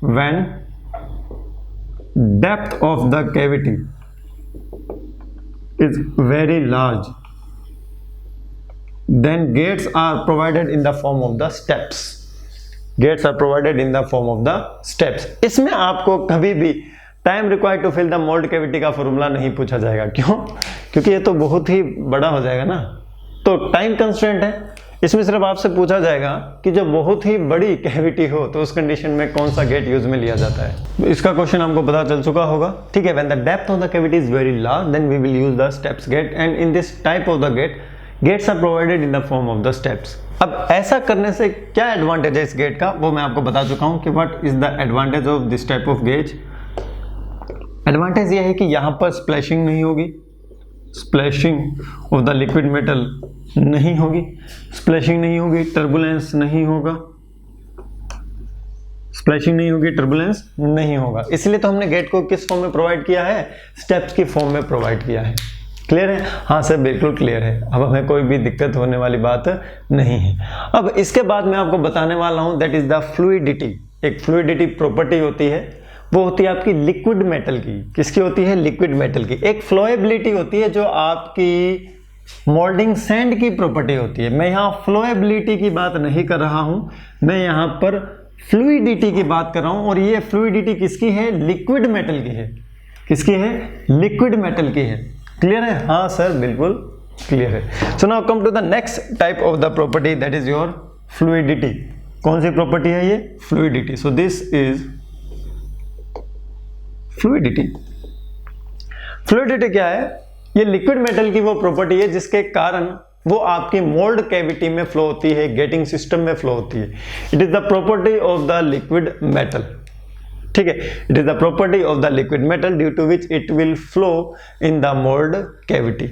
when depth of the cavity is very large, then gates are provided in the form of the steps, gates are provided in the form of the steps। इसमें आपको कभी भी time required to fill the mould cavity का formula नहीं पूछा जाएगा। क्यों? क्योंकि ये तो बहुत ही बड़ा हो जाएगा ना, तो टाइम कंस्ट्रेंट है। इसमें सिर्फ आपसे पूछा जाएगा कि जब बहुत ही बड़ी कैविटी हो तो उस कंडीशन में कौन सा गेट यूज में लिया जाता है। इसका क्वेश्चन हमको पता चल चुका होगा। ठीक है, when the depth of the cavity is very large then we will use the steps gate, and in this type of the gate gates are provided in the form of the steps. अब ऐसा करने से क्या advantage है इस gate का, वो मैं आपको बता चुका हूं कि what is the advantage of this type of gauge. Advantage ये है कि यहां पर स्प्लैशिंग नहीं होगी, splashing of the liquid metal नहीं होगी, स्प्लैशिंग नहीं होगी, टर्बुलेंस नहीं होगा, स्प्लैशिंग नहीं होगी, टर्बुलेंस नहीं होगा। इसलिए तो हमने गेट को किस फॉर्म में प्रोवाइड किया है, स्टेप्स की फॉर्म में प्रोवाइड किया है। क्लियर है? हाँ सर बिल्कुल क्लियर है। अब हमें कोई भी दिक्कत होने वाली बात नहीं है। अब इसके बाद मैं आपको बताने वाला हूं दैट इज द फ्लूइडिटी। एक फ्लूइडिटी प्रॉपर्टी होती है, वो होती है आपकी लिक्विड मेटल की। किसकी होती है? लिक्विड मेटल की। एक फ्लोएबिलिटी होती है जो आपकी मोल्डिंग सैंड की प्रॉपर्टी होती है। मैं यहाँ फ्लोएबिलिटी की बात नहीं कर रहा हूं, मैं यहाँ पर फ्लूइडिटी की बात कर रहा हूं। और ये फ्लूइडिटी किसकी है? लिक्विड मेटल की है। किसकी है? लिक्विड मेटल की है। क्लियर है? हाँ सर बिल्कुल क्लियर है। So now come to the next type of the property that is your fluidity. कौन सी प्रॉपर्टी है ये? Fluidity. So this is fluidity. Fluidity क्या है? ये लिक्विड मेटल की वो प्रॉपर्टी है जिसके कारण वो आपकी मोल्ड कैविटी में फ्लो होती है, गेटिंग सिस्टम में फ्लो होती है। It is the property of the liquid metal. ठीक है, it is the property of the liquid metal due to which it will flow in the mould cavity.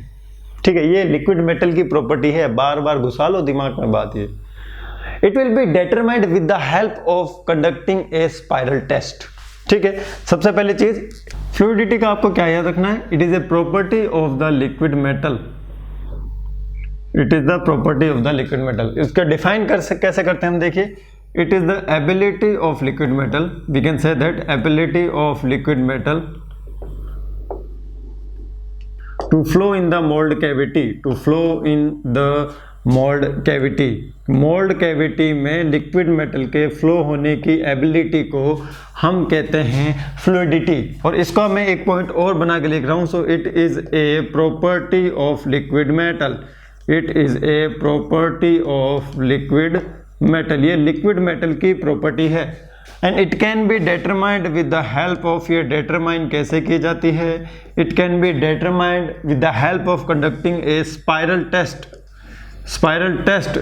ठीक है, ये लिक्विड मेटल की property है, बार बार घुसा लो दिमाग में बात ये। It will be determined with the help of conducting a spiral test. ठीक है, सबसे पहली चीज फ्लूइडिटी का आपको क्या याद रखना है? It is a property of the liquid metal. It is the property of the liquid metal. इसको डिफाइन कैसे करते हैं हम देखिए। It is the ability of liquid metal, we can say that ability of liquid metal to flow in the mold cavity, to flow in the mold cavity। mold cavity में liquid metal के flow होने की ability को हम कहते हैं fluidity। और इसका मैं एक पॉइंट और बना के लिख रहा हूँ। So it is a property of liquid metal, it is a property of liquid metal. ये लिक्विड मेटल की प्रॉपर्टी है and it can be determined with the help of, ये डिटरमाइन कैसे की जाती है? It can be determined with the help of conducting a spiral test. Spiral test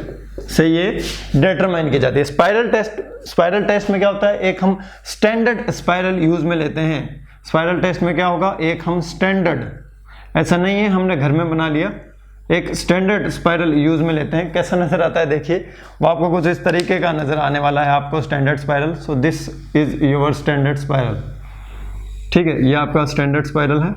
से ये डिटरमाइन की जाती है। स्पाइरल टेस्ट में क्या होता है, एक हम स्टैंडर्ड स्पाइरल यूज में लेते हैं। स्पाइरल टेस्ट में क्या होगा, एक हम स्टैंडर्ड, ऐसा नहीं है हमने घर में बना लिया, एक स्टैंडर्ड स्पाइरल यूज में लेते हैं। कैसा नजर आता है देखिए, वो आपको कुछ इस तरीके का नजर आने वाला है आपको standard spiral. So this is your standard spiral, ठीक है, ये आपका स्टैंडर्ड स्पाइरल है,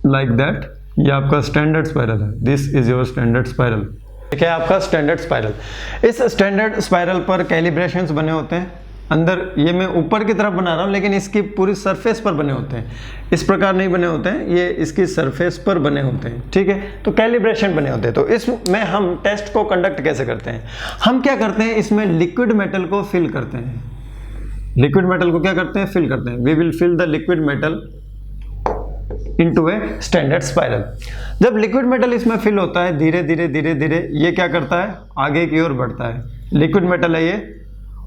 लाइक दैट, ये आपका स्टैंडर्ड स्पाइरल है, this is your standard spiral, ठीक है, आपका स्टैंडर्ड स्पाइरल। इस स्टैंडर्ड स्पाइरल पर कैलिब्रेशंस बने होते हैं। अंदर ये मैं ऊपर की तरफ बना रहा हूँ, लेकिन इसकी पूरी सरफेस पर बने होते हैं, इस प्रकार नहीं बने होते हैं, ये इसकी सरफेस पर बने होते हैं, ठीक है, तो कैलिब्रेशन बने होते हैं। तो इसमें हम टेस्ट को कंडक्ट कैसे करते हैं, हम क्या करते हैं, इसमें लिक्विड मेटल को फिल करते हैं। लिक्विड मेटल को क्या करते हैं, फिल करते हैं। We will fill the liquid metal into a standard spiral. जब लिक्विड मेटल इसमें फिल होता है, धीरे धीरे धीरे धीरे ये क्या करता है, आगे की ओर बढ़ता है। लिक्विड मेटल है ये,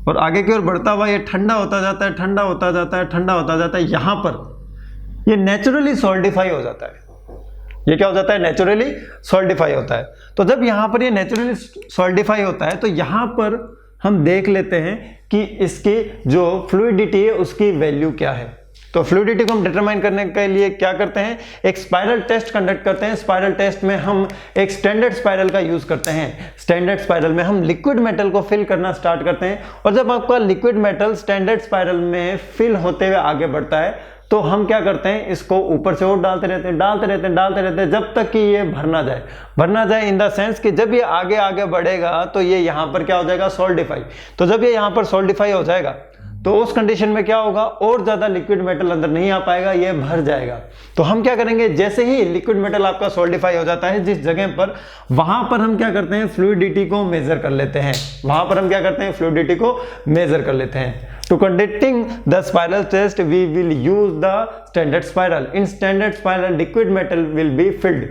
और आगे की ओर बढ़ता हुआ ये ठंडा होता जाता है, ठंडा होता जाता है, ठंडा होता जाता है। यहां पर ये नेचुरली सॉल्डिफाई हो जाता है। ये क्या हो जाता है, नेचुरली सॉल्डिफाई होता है। तो जब यहां पर ये नेचुरली सॉल्डिफाई होता है, तो यहां पर हम देख लेते हैं कि इसकी जो फ्लूइडिटी है उसकी वैल्यू क्या है। तो फ्लूइडिटी को हम डिटरमाइन करने के लिए क्या करते हैं, एक स्पाइरल टेस्ट कंडक्ट करते हैं। स्पाइरल टेस्ट में हम एक स्टैंडर्ड स्पाइरल का यूज करते हैं। स्टैंडर्ड स्पाइरल में हम लिक्विड मेटल को फिल करना स्टार्ट करते हैं, और जब आपका लिक्विड मेटल स्टैंडर्ड स्पाइरल में फिल होते हुए आगे बढ़ता है, तो हम क्या करते हैं, इसको ऊपर से और डालते रहते हैं जब तक कि ये भर ना जाए इन द सेंस कि जब ये आगे आगे बढ़ेगा तो ये यहां पर क्या हो जाएगा, सॉल्डिफाई। तो जब ये यहां पर सॉल्डिफाई हो जाएगा, तो उस कंडीशन में क्या होगा, और ज्यादा लिक्विड मेटल अंदर नहीं आ पाएगा, ये भर जाएगा। तो हम क्या करेंगे, जैसे ही लिक्विड मेटल आपका सॉल्डिफाई हो जाता है जिस जगह पर, वहां पर हम क्या करते हैं, फ्लूइडिटी को मेजर कर लेते हैं। वहां पर हम क्या करते हैं, फ्लूइडिटी को मेजर कर लेते हैं। To conducting the spiral test we will use the standard spiral. In standard spiral liquid metal will be filled,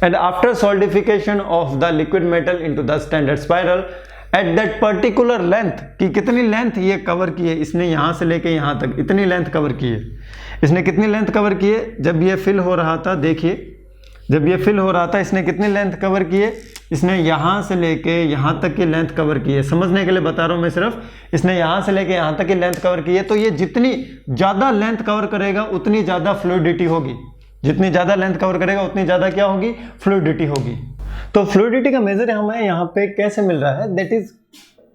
and after solidification of the liquid metal into the standard spiral at that particular length, कि कितनी length ये cover की है, इसने यहां से लेके यहां तक इतनी लेंथ कवर की है। इसने कितनी लेंथ कवर की है, जब ये फिल हो रहा था, देखिए जब ये फिल हो रहा था इसने कितनी लेंथ कवर की है, इसने यहां से लेके यहां तक की लेंथ कवर की है। समझने के लिए बता रहा हूं मैं सिर्फ, इसने यहां से लेके यहां तक की लेंथ कवर की है। तो ये जितनी ज्यादा लेंथ कवर करेगा उतनी ज्यादा फ्लूइडिटी होगी, जितनी ज्यादा लेंथ कवर करेगा उतनी ज्यादा क्या होगी, फ्लूइडिटी होगी। तो फ्लूइडिटी का मेजर हमें यहाँ पे कैसे मिल रहा है, that is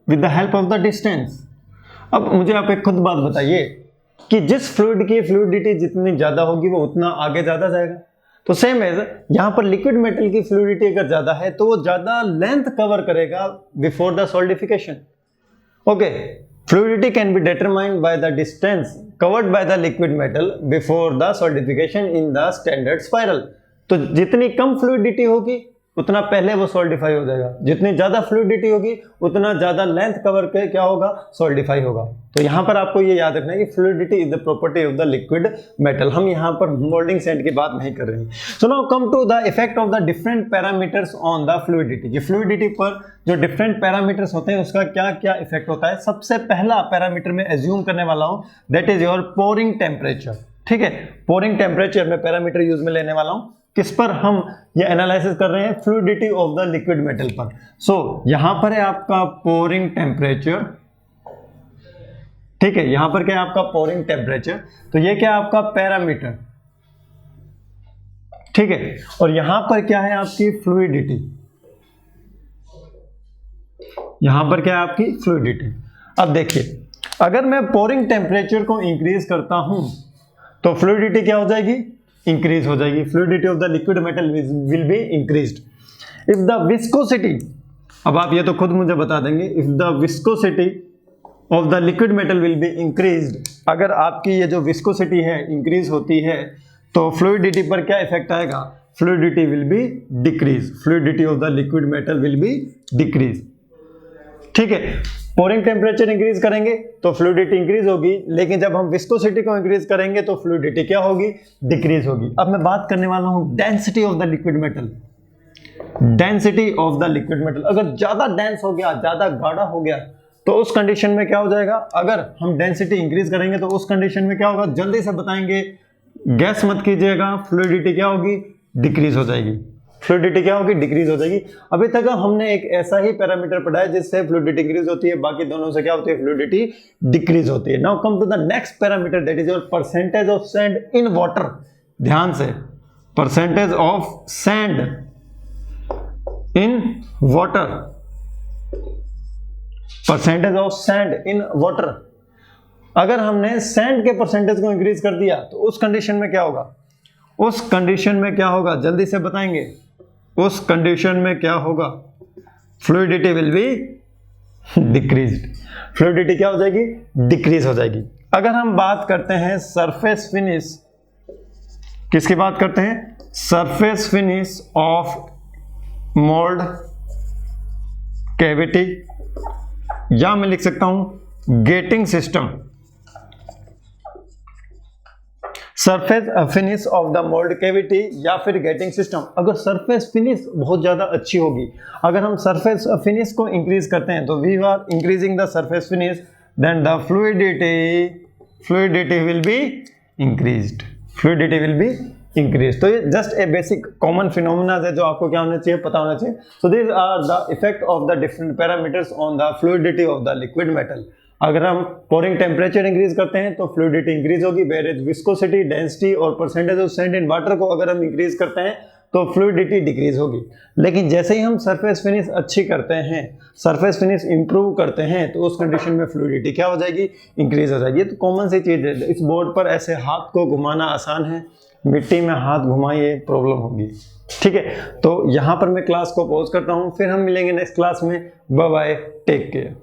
with the help of the distance. अब मुझे आप एक खुद बात बताइए कि जिस फ्लूइड की फ्लूइडिटी जितनी ज्यादा होगी वो उतना आगे ज्यादा जाएगा। तो सेम एज यहाँ पर लिक्विड मेटल की फ्लूइडिटी अगर ज्यादा है तो वो ज्यादा लेंथ कवर करेगा before the solidification. Okay, fluidity can be determined by the distance covered by the liquid metal before the solidification in the standard spiral. तो जितनी कम फ्लूइडिटी होगी उतना पहले वो सॉल्डिफाई हो जाएगा, जितनी ज्यादा फ्लूइडिटी होगी उतना ज्यादा लेंथ कवर के क्या होगा, सॉल्डिफाई होगा। तो यहां पर आपको ये याद रखना है कि fluidity is the property of the liquid metal. हम यहां पर मोल्डिंग सेंट की बात नहीं कर रहे हैं। So now come to the effect of the different parameters on the fluidity. ये फ्लूइडिटी पर जो डिफरेंट पैरामीटर्स होते हैं उसका क्या क्या इफेक्ट होता है। सबसे पहला पैरामीटर मैं एज्यूम करने वाला हूं, that is your pouring temperature. ठीक है, पोरिंग टेम्परेचर में पैरामीटर यूज में लेने वाला हूं। किस पर हम ये एनालिसिस कर रहे हैं, fluidity of the liquid metal पर। सो यहां पर है आपका पोरिंग टेम्परेचर, ठीक है, यहां पर क्या है आपका पोरिंग टेम्परेचर, तो ये क्या है आपका पैरामीटर, ठीक है, और यहां पर क्या है आपकी फ्लूइडिटी, यहां पर क्या है आपकी फ्लूइडिटी। अब देखिए, अगर मैं पोरिंग टेम्परेचर को इंक्रीज करता हूं तो फ्लूइडिटी क्या हो जाएगी, इंक्रीज हो जाएगी। Fluidity of the liquid metal will be increased. If the viscosity, अब आप ये तो खुद मुझे बता देंगे, if the viscosity of the liquid metal will be increased, अगर आपकी ये जो विस्कोसिटी है इंक्रीज होती है तो फ्लूइडिटी पर क्या इफेक्ट आएगा, fluidity will be decrease, fluidity of the liquid metal will be decrease. ठीक है, पोरिंग टेम्परेचर इंक्रीज करेंगे तो फ्लूइडिटी इंक्रीज होगी, लेकिन जब हम विस्कोसिटी को इंक्रीज करेंगे तो फ्लूइडिटी क्या होगी, डिक्रीज होगी। अब मैं बात करने वाला हूं density of the liquid metal. Density of the liquid metal अगर ज्यादा डेंस हो गया, ज्यादा गाढ़ा हो गया, तो उस कंडीशन में क्या हो जाएगा, अगर हम डेंसिटी इंक्रीज करेंगे तो उस कंडीशन में क्या होगा, जल्दी से बताएंगे, गैस मत कीजिएगा, फ्लूइडिटी क्या होगी, डिक्रीज हो जाएगी। फ्लूइडिटी क्या होगी, डिक्रीज हो जाएगी। अभी तक हमने एक ऐसा ही पैरामीटर पढ़ा है जिससे फ्लूइडिटी इंक्रीज होती है, बाकी दोनों से क्या होती है, फ्लूइडिटी डिक्रीज होती है। Now come to the next parameter, that is your percentage of sand in water. ध्यान से, percentage of sand in water, percentage of sand in water. अगर हमने सैंड के परसेंटेज को इंक्रीज कर दिया तो उस कंडीशन में क्या होगा, उस कंडीशन में क्या होगा, जल्दी से बताएंगे, उस कंडीशन में क्या होगा, fluidity will B decreased. Fluidity क्या हो जाएगी, डिक्रीज हो जाएगी। अगर हम बात करते हैं सरफेस फिनिश, किसकी बात करते हैं, surface finish off mould cavity, या मैं लिख सकता हूं getting system, surface finish off the mould cavity या फिर गेटिंग सिस्टम। अगर सरफेस फिनिश बहुत ज्यादा अच्छी होगी, अगर हम सरफेस फिनिश को इंक्रीज करते हैं तो we are increasing the surface finish, then the fluidity will be increased, fluidity will be increase. तो ये just a basic common phenomena है जो आपको क्या होना चाहिए, पता होना चाहिए। So this are the effect of the different parameters on the fluidity of the liquid metal. अगर हम पोरिंग टेम्परेचर इंक्रीज करते हैं तो फ्लूइडिटी इंक्रीज होगी, वेयर विस्कोसिटी, डेंसिटी और percentage of sand in water को अगर हम इंक्रीज करते हैं तो फ्लूइडिटी डिक्रीज होगी। लेकिन जैसे ही हम सरफेस फिनिश अच्छी करते हैं, सरफेस फिनिश इंप्रूव करते हैं, तो उस कंडीशन में फ्लूइडिटी क्या हो जाएगी, इंक्रीज हो जाएगी। तो कॉमन सी चीज है। इस बोर्ड पर ऐसे हाथ को घुमाना आसान है, मिट्टी में हाथ घुमाइए प्रॉब्लम होगी, ठीक है। तो यहाँ पर मैं क्लास को पॉज करता हूँ, फिर हम मिलेंगे नेक्स्ट क्लास में। Bye bye, take care.